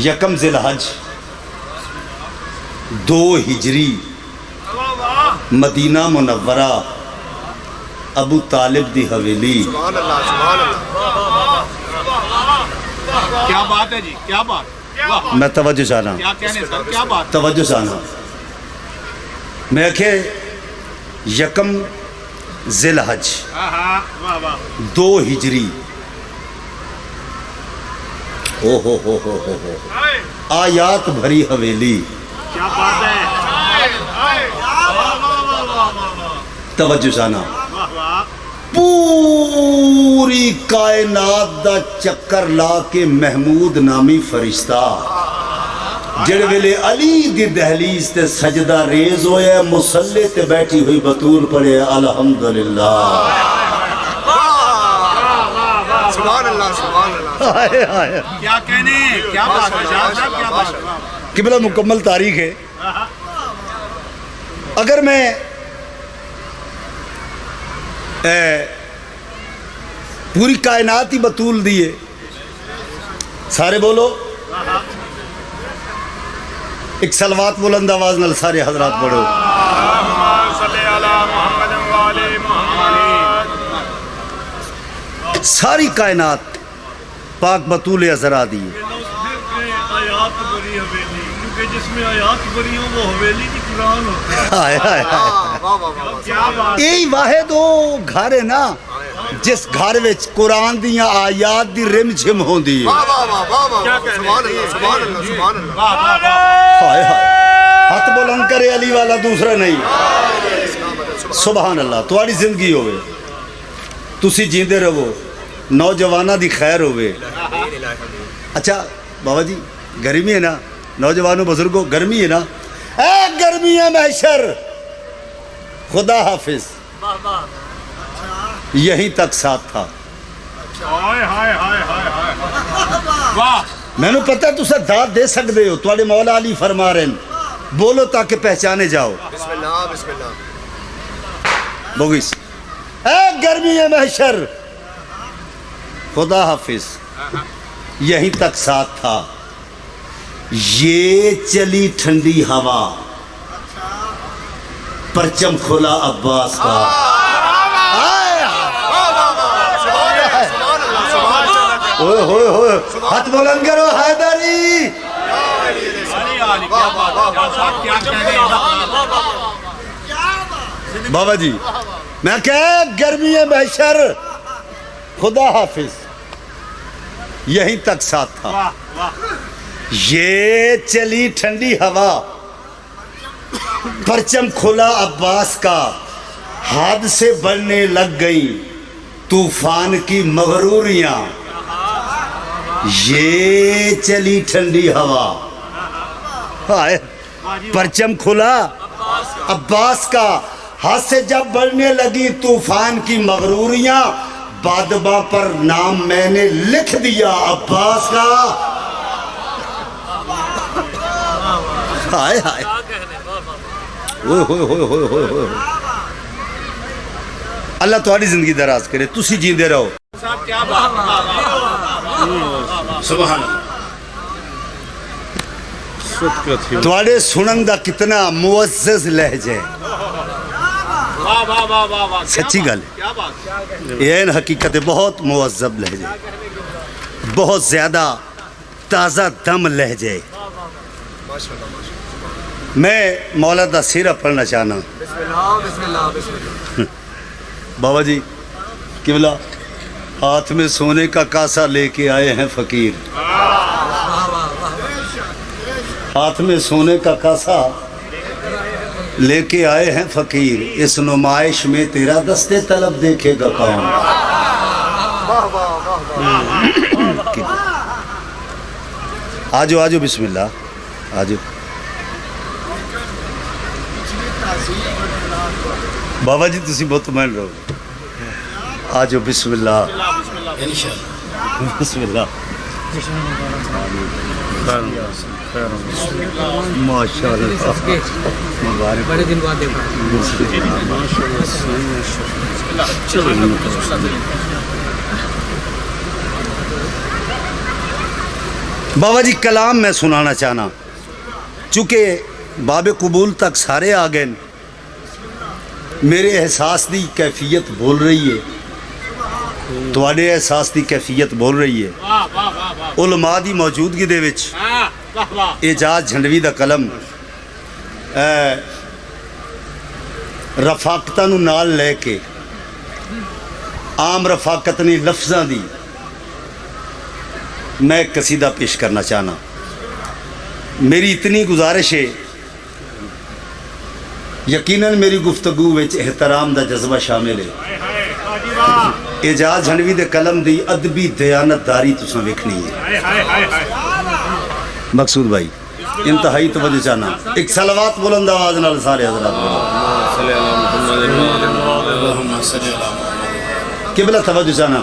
یکم ذی الحج 2 ہجری مدینہ منورہ ابو طالب دی حویلی. سبحان اللہ سبحان اللہ. کیا بات ہے جی، کیا بات. میں توجہ چاہنا کیا کہنے سر، کیا بات. توجہ چاہنا میں کہ یکم ذی الحج واہ واہ. 2 ہجری ہو آیات بھری حویلی. کیا بات ہے. توجہ چاہنا واہ واہ. پوری کائنات دا چکر لا کے محمود نامی فرشتہ جڑ ویلے علی دی دہلیز تے سجدہ ریز ہویا مصلی تے بیٹھی ہوئی بطول پڑے الحمدللہ. سبحان اللہ سبحان اللہ. آئے آئے کیا کہنے، کیا بات ہے شاہ صاحب، کیا بات ہے. قبلہ مکمل تاریخ ہے. اگر میں پوری کائنات ہی بطول دیے سارے بولو ایک صلوات بلند آواز نال سارے حضرات پڑھو. صلی علی محمد و آل محمد. ساری کائنات پاک بطول ازرا دیے. آیات بری حویلی، کیونکہ جس میں آیات بری ہوں وہ حویلی کی قرآن ہوتا ہے. آئے آئے آئے واہ واہ واہ واہ. کیا بات. یہی واحد وہ گھر ہے نا جس گھر وچ قرآن دیاں آیات دی رم جھم ہوندی ہے. واہ واہ واہ واہ واہ. کیا کہنے. سبحان اللہ سبحان اللہ سبحان اللہ. واہ واہ واہ. ہائے ہائے ہاتھ بلند کرے علی والا دوسرا نہیں. سبحان اللہ. تواڈی زندگی ہوئے تسی جیندے رہو نوجوانہ دی خیر ہوئے. اچھا بابا جی گرمی ہے نا نوجوانوں بزرگوں گرمی ہے نا اے گرمی ہے محشر خدا حافظ یہیں تک ساتھ تھا. ہائے ہائے ہائے ہائے ہائے. واہ. میں نے پتہ تسا داد دے سکتے ہو. تواڈے مولا علی فرما رہے ہیں بولو تاکہ پہچانے جاؤ. بسم اللہ بسم اللہ. بوگیس اے گرمی ہے محشر خدا حافظ یہیں تک ساتھ تھا. یہ چلی ٹھنڈی ہوا پرچم کھولا عباس کا. اوئے ہوئے ہوئے ہاتھ بلند کرو حیدری. علی علی کیا بات ہے شاہ صاحب، کیا کہنے. بابا جی میں کہا گرمی ہے محشر خدا حافظ یہیں تک ساتھ تھا. واہ واہ. یہ چلی ٹھنڈی ہوا پرچم کھلا عباس کا حد سے بڑھنے لگ گئیں طوفان کی مغروریاں. یہ چلی ٹھنڈی ہوا ہائے پرچم کھلا عباس کا حد سے جب بڑھنے لگی طوفان کی مغروریاں بادباں پر نام میں نے لکھ دیا عباس کا. ہائے ہائے ہوئے ہوئے ہوئے ہوئے ہوئے ہوئے. اللہ تمہاری زندگی دراز کرے تسی جیندے رہو. صاحب کیا بات ہے. سبحان اللہ. تمہارے سنن دا کتنا معزز لہجے. واہ واہ واہ واہ واہ. سچی گل ہے. کیا بات. یہ حقیقت بہت معذب لہجے بہت زیادہ تازہ دم لہجے. میں مولا دا سیرہ پڑھنا چاہنا. بسم اللہ بسم اللہ بسم اللہ. بابا جی قبلہ ہاتھ میں سونے کا کاسا لے کے آئے ہیں فقیر. ہاتھ میں سونے کا کاسا لے کے آئے ہیں فقیر. اس نمائش میں تیرا دستے طلب دیکھے گا کون. واہ واہ واہ. آجو آجو بسم اللہ آجو. بابا جی تسی مطمئن رہو. آجو بسم اللہ بسم اللہ. ماشاء اللہ مبارک. بڑے دن بعد دیکھا. بابا جی کلام میں سنانا چاہنا، چونکہ باب قبول تک سارے آ گئے، میرے احساس دی کیفیت بول رہی ہے، تواڈے احساس دی کیفیت بول رہی ہے۔ علماء دی موجودگی دے وچ اعجاز جھنڈوی دا قلم رفاقتاں نو نال لے کے عام رفاقت نے لفظاں دی میں ایک قصیدہ پیش کرنا چاہنا۔ میری اتنی گزارش ہے، یقیناً میری گفتگو وچ احترام دا جذبہ شامل ہے۔ اعجاز جھنڈوی دے قلم دی ادبی دیانتداری تساں ویکھنی ہے۔ مقصود بھائی انتہائی توجہ چاہنا، ایک صلوات بلند آواز نال سارے حضرات قبلہ توجہ چاہنا۔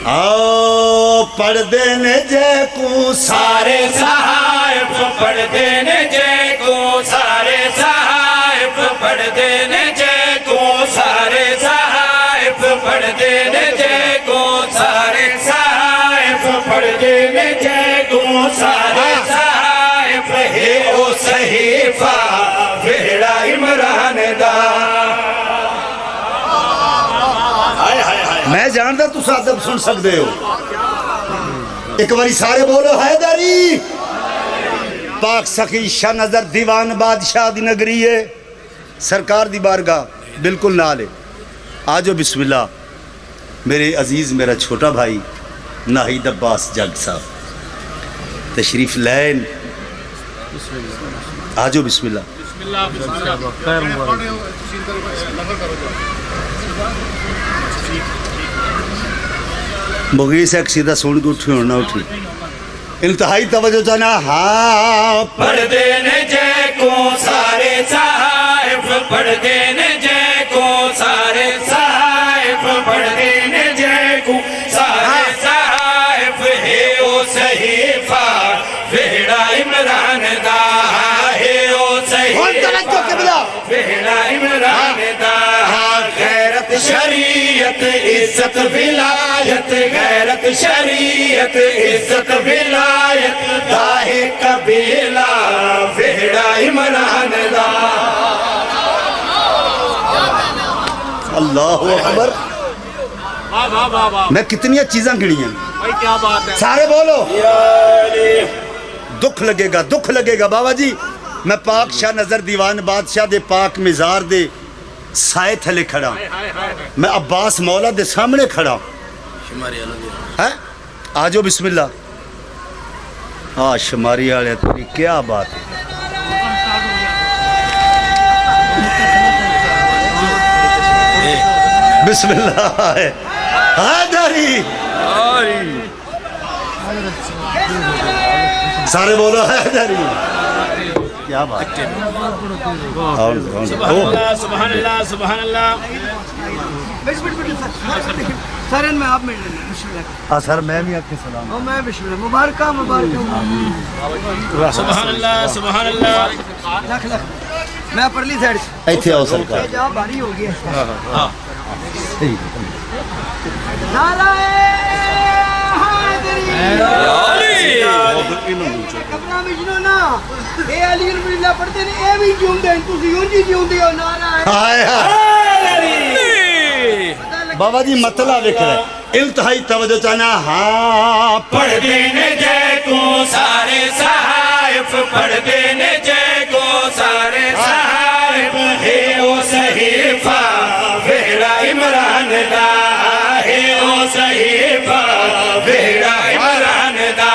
آؤ پڑھ دینے جے کو سارے صحائف پڑھ دینے جے کو سارے صحائف پڑھ دینے جے کو سارے صحائف پڑھ دینے جے کو سارے صحائف پڑھ دینے جے کو سارے صحائف ہے او صحیفہ ویڑا عمران دا۔ میں جانتا تو ادب سن سکتے ہو، ایک باری سارے بولو حیدری۔ پاک سخی شاہ نظر دیوان بادشاہ دی نگری ہے، سرکار دی بارگاہ بالکل نال ہے۔ آجو بسم اللہ میرے عزیز میرا چھوٹا بھائی ناہید عباس جگ صاحب تشریف لین، آجو بسم اللہ۔ مغیث ایک سیدھا سون کو اٹھی ہونا اٹھی، انتہائی توجہ چاہنا۔ ہاں پڑھ دینے جے کو سارے صحائف پڑھ دینے جے کو سارے صحائف پڑھ دینے جے کو سارے صحائف ہے او صحیفہ ویڑا عمران دا ہے او صحیفہ ویڑا عمران دا۔ غیرت شریعت عزت ولایت غیرت شریعت عزت ولایت داہے قبیلہ ویڑا عمران دا۔ اللہ اکبر، میں کتنی چیزاں گنی ہیں، سارے بولو۔ دکھ لگے گا، دکھ لگے گا بابا جی، میں پاک شاہ نظر دیوان بادشاہ دے پاک مزار دے سائے تھلے کھڑا، میں عباس مولا دے سامنے کھڑا ہے۔ آجو بسم اللہ۔ ہاں شماری آلے تیری کیا بات ہے۔ بسم اللہ ہے حیدری، سارے بولو حیدری، کیا بات ہے۔ سبحان اللہ سبحان اللہ۔ سر میں آپ مل لینا بسم اللہ۔ ہاں سر میں بھی آپ کے سلام۔ میں بسم اللہ مبارکہ مبارکہ۔ سبحان اللہ سبحان اللہ۔ لکھ لکھ میں پرلی سائڈ سے ایتھے آؤ سرکار۔ جا بھاری ہو گیا۔ صحیح۔ نعرہ حیدری کبرا مجنو نا اے علی اللہ پڑھتے نے اے بھی جون دے تسی اون جی جون دیو نعرہ ہائے بابا جی مطلع وکھ رہے، انتہائی توجہ چاہنا۔ ہاں پڑھ دینے جے کو سارے صحائف پڑھ دینے جے کو سارے صحائف ہے او صحیفہ ویڑا عمران دا ہے او صحیفہ ویڑا عمران دا۔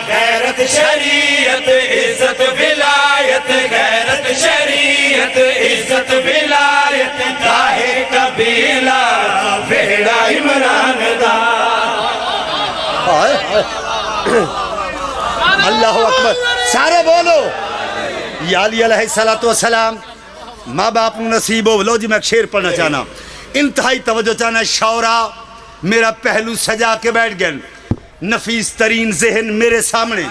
غیرت شریعت عزت ولایت غیرت شریعت عزت ولایت داہے قبیلہ ویڑا عمران دا۔ اللہ اکبر، سارے بولو۔ یا علی علیہ السلام ماں باپ نصیب ہو۔ لو جی میں ایک شعر پڑھنا چاہنا، انتہائی توجہ چاہنا۔ شعرا میرا پہلو سجا کے بیٹھ گئے، نفیس ترین ذہن میرے سامنے،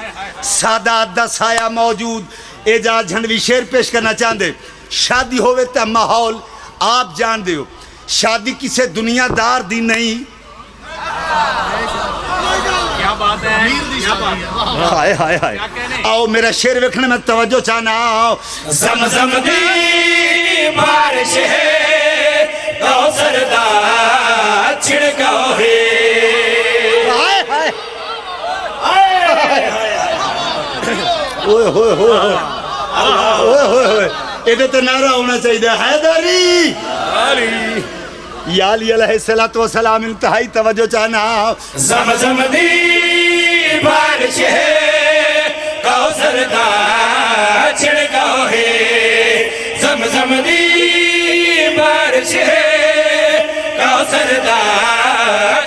سادات دا سایہ موجود۔ اعجاز جھنڈوی شعر پیش کرنا چاہتے۔ شادی ہوئے تے ماحول آپ جان دے ہو، شادی کسے دنیا دار دی نہیں، بات ہے کیا بات ہے ہائے ہائے ہائے آؤ میرا شیر وکھنے میں توجہ چاہنا آؤ زمزم دی بارش ہے کوثر دا چھڑکاؤ ہے ہائے ہائے اوئے ہوئے ہوئے ہوئے اوئے ہوئے ہوئے ادھے تو نعرہ ہونا چاہیے حیدری یا علی علیہ السلام انتہائی توجہ چاہنا زمزم دی بارش ہے کوثر دا چھڑکاؤ ہے زمزم دی بارش ہے کوثر دا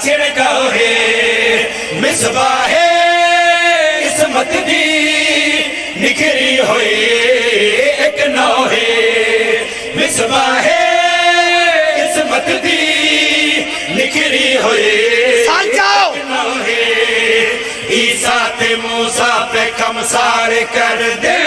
چھڑکاؤ ہے مصباح عصمت دی نکھری ہوئی ایک نو ہے مصباح عصمت دی نکھری ہوئی ایک نو ہے عیسیٰ تے موسیٰ پہ کمسار کر دے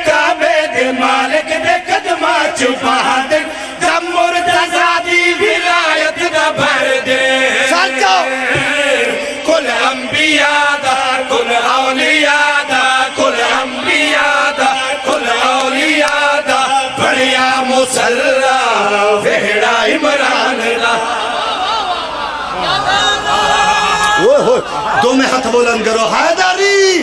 کعبے دے مالک دے قدمہ چھپا دے جب مرتضیٰ دی ولایت دا بھر دے کل انبیاء دا کل اولیاء دا کل انبیاء دا کل اولیاء دا بڑیا مسلح وہڑا عمران دا اوئے ہوئے دو میں ہاتھ بلند کرو حیدری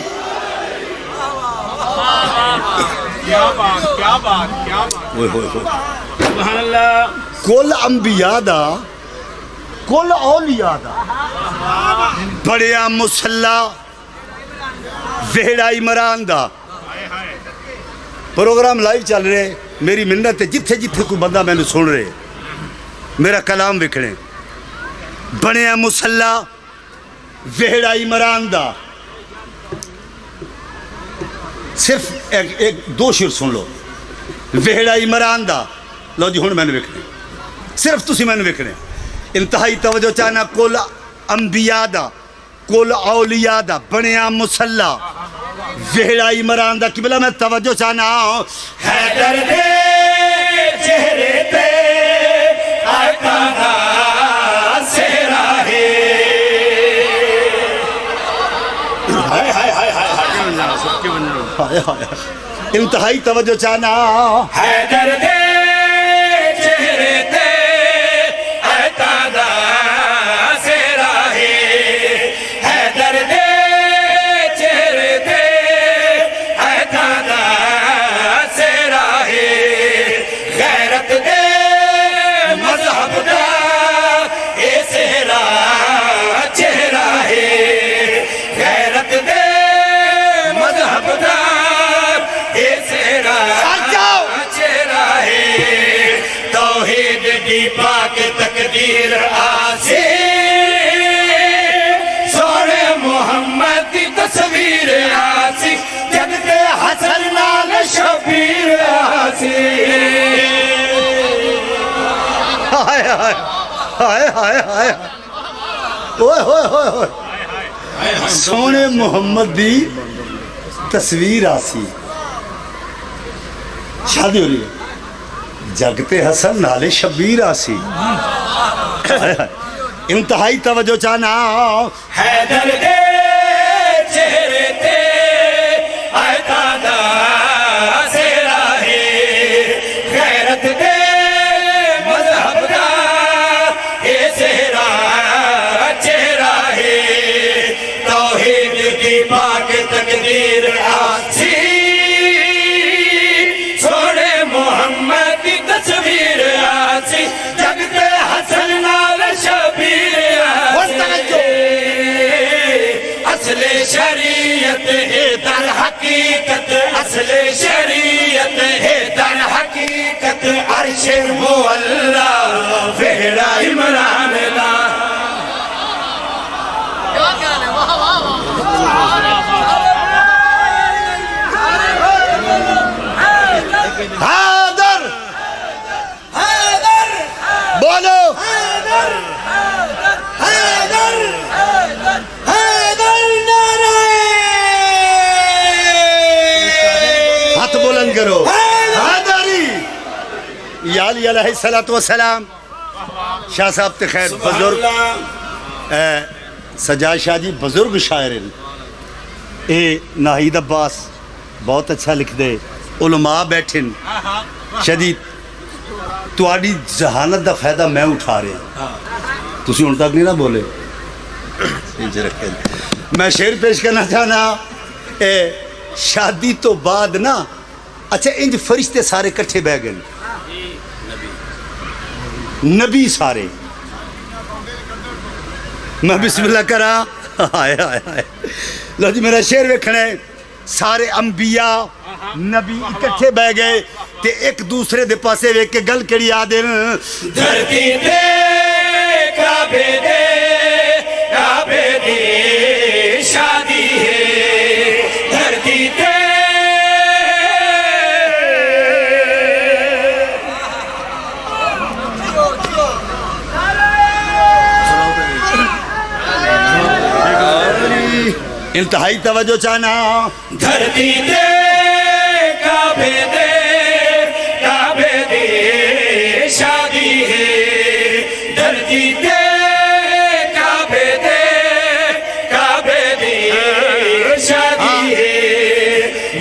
کیا بات کیا بات کیا بات اوئے ہوئے ہوئے سبحان اللہ کل انبیاء دا کل اولیاء دا بڑیا مسلح وہڑا عمران دا پروگرام لائیو چل رہے میری منت ہے جتھے جتھے کوئی بندہ میں نے سن رہے میرا کلام وکھڑے بڑیا مسلح وہڑا عمران دا صرف ایک دو شعر سن لو وہڑا عمران دا لو جی ہن میں نے وکھنے صرف تسی میں نے وکھنے انتہائی توجہ چاہنا کل انبیاء دا کل اولیاء دا بنیا مسلح وہڑا عمران دا قبلہ میں توجہ چاہنا حیدر دے چہرے تے آقا دا سہرا ہے ہائے ہائے ہائے ہائے ہائے ہائے انتہائی توجہ چاہنا حیدر دے چہرے تے آقا دا سہرا ہے حیدر دے چہرے تے آقا دا سہرا ہے غیرت دے مذہب دا اے سہرا چہرہ ہے غیرت دے مذہب دا اے سہرا چہرہ ہے توحید دی پاک تقدیر آسی سونے محمد دی تصویر آسی جگ دے حسن نال شبیر آسی ہائے ہائے ہائے ہائے ہائے اوئے ہوئے ہوئے ہوئے سونے محمد دی تصویر آسی شادی ہو رہی ہے جگتے حسن نالے شبیر آسی ہائے ہائے انتہائی توجہ چاہنا حیدر دے چہرے تے آقا دا سہرا ہے غیرت دے مذہب دا اے سہرا چہرہ ہے توحید کی پاک تقدیر آسی سونے محمد کی تصویر آسی جگ دے حسن نال شبیر آسی اصل شریعت ہے در حقیقت اصل شریعت ہے در حقیقت عرش مولا وہڑا عمران دا حیدر بولو ہاتھ بلند کرو حیدری یا علی علیہ السلام شاہ صاحب تے خیر بزرگ سجاد شاہ جی بزرگ شاعر ہیں. اے ناہید عباس بہت اچھا لکھ دے. علماء بیٹھے شدید تواڈی ذہانت دا فائدہ میں اٹھا رہا. تسی ہن تک نہیں نہ بولے. میں شعر پیش کرنا چاہنا. اے شادی تو بعد نا اچھا انج فرشتے سارے کٹھے بہ گئے. نبی سارے. میں بسم اللہ کرا. آئے آئے آئے. لو جی میرا شعر ویکھنا ہے. سارے انبیاء نبی اکٹھے بہ گئے تے ایک دوسرے دے پاسے ویکھ کے گل کیڑی آدن. دھرتی دے کعبے دے شادی ہے. دھرتی دے انتہائی توجہ چاہنا. دھرتی دے کعبے دے شادی ہے. دھرتی دے کعبے دے شادی ہے.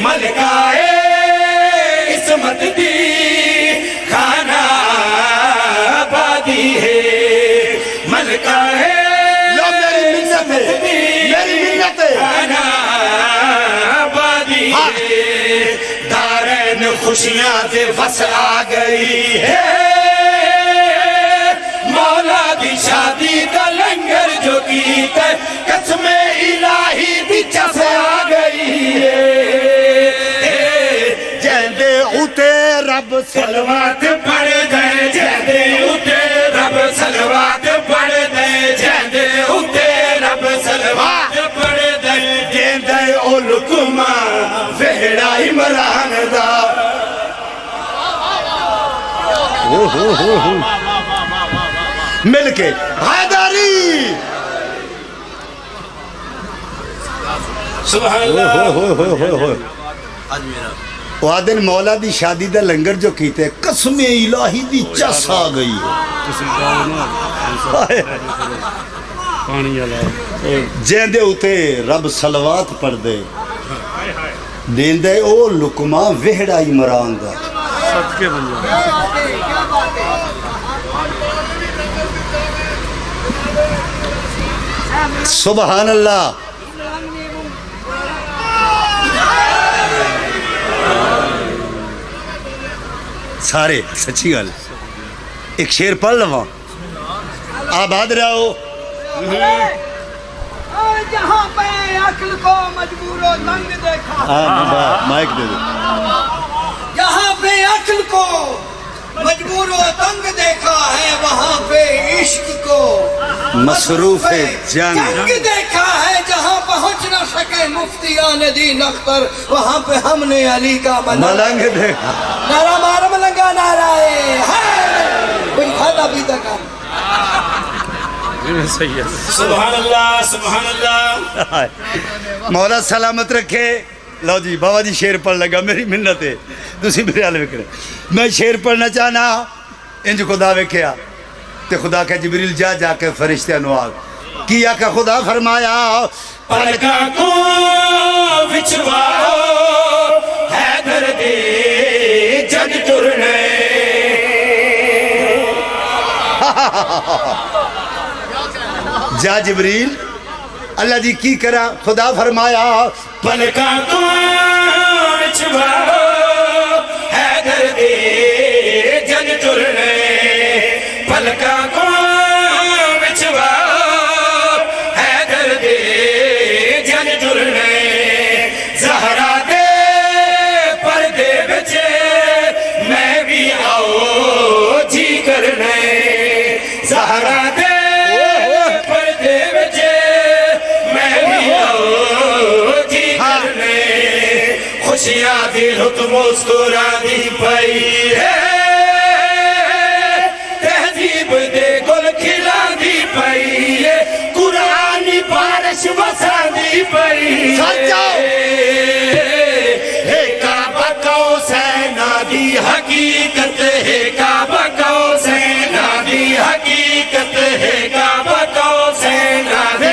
ملکہ عصمت دی خانہ آبادی ہے. ملکہ لو میری منت ہے. میری منت ہے. آبادی ہے. دارین خوشیاں دے وس آ گئی ہے. مولا دی شادی دا لنگر جو کیتا ہے. قسم الہی دی چس آ گئی ہے. جیندے اوتے رب سلوات پڑھ دے. جیندے اوتے رب سلوات پڑھ دے. جیندے اوتے رب سلوات پڑھ دے. جیندے او لکما وہڑا عمران دا. مل کے حیدری. سبحان اللہ. وادن مولا دی شادی دا لنگر جو کیتے قسم الہی دی چس آ گئی. جیندے اوتے رب صلوات پڑھ دے. دیندے او لکما وہڑا عمران دا. سبحان اللہ. سارے سچی گل. ایک شعر پڑھ لواں. آباد رہو. جہاں پہ عقل کو مجبور و تنگ دیکھا. مائک دے دو. جہاں پہ عقل کو مجبور و تنگ دیکھا ہے وہاں پہ عشق کو مصروف جنگ دیکھا ہے. جہاں پہنچ نہ سکے مفتیان دین اختر وہاں پہ ہم نے علی کا ملنگ دیکھا. نعرہ مار ملنگا نعرہ کوئی کھاتا پیتا کا. سبحان اللہ. سبحان اللہ. مولا سلامت رکھے. لو جی بابا جی شعر پڑھ لگا. میری منت ہے تسی میرے حال وکرے. میں شعر پڑھنا چاہنا. انج خدا ویکھیا تے خدا کہ جبریل جا کے فرشتے نو آگ کیا کہ خدا فرمایا پلکاں کو وچواؤ حیدر دے جگ ترنے. جا جبریل. اللہ جی کی کرا. خدا فرمایا پلکاں کو وچواؤ حیدر دے جگ ترنے. پلکاں کو وچواؤ حیدر دے جگ ترنے. زہرا دے پردے وچ میں بھی آؤ جی کرنے. زہرا دے پردے وچ میں بھی آؤ جی کرنے. خوشیاں دی رت مسکرا دی پئی ہے. تہذیب دے گل کھلا دی پئی ہے. قرآن بارش وسا دی پئی ہے. کعبہ قوسین دی حقیقت ہے. کعبہ قوسین دی حقیقت ہے. کعبہ قوسین دی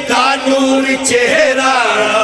دا نور چہرہ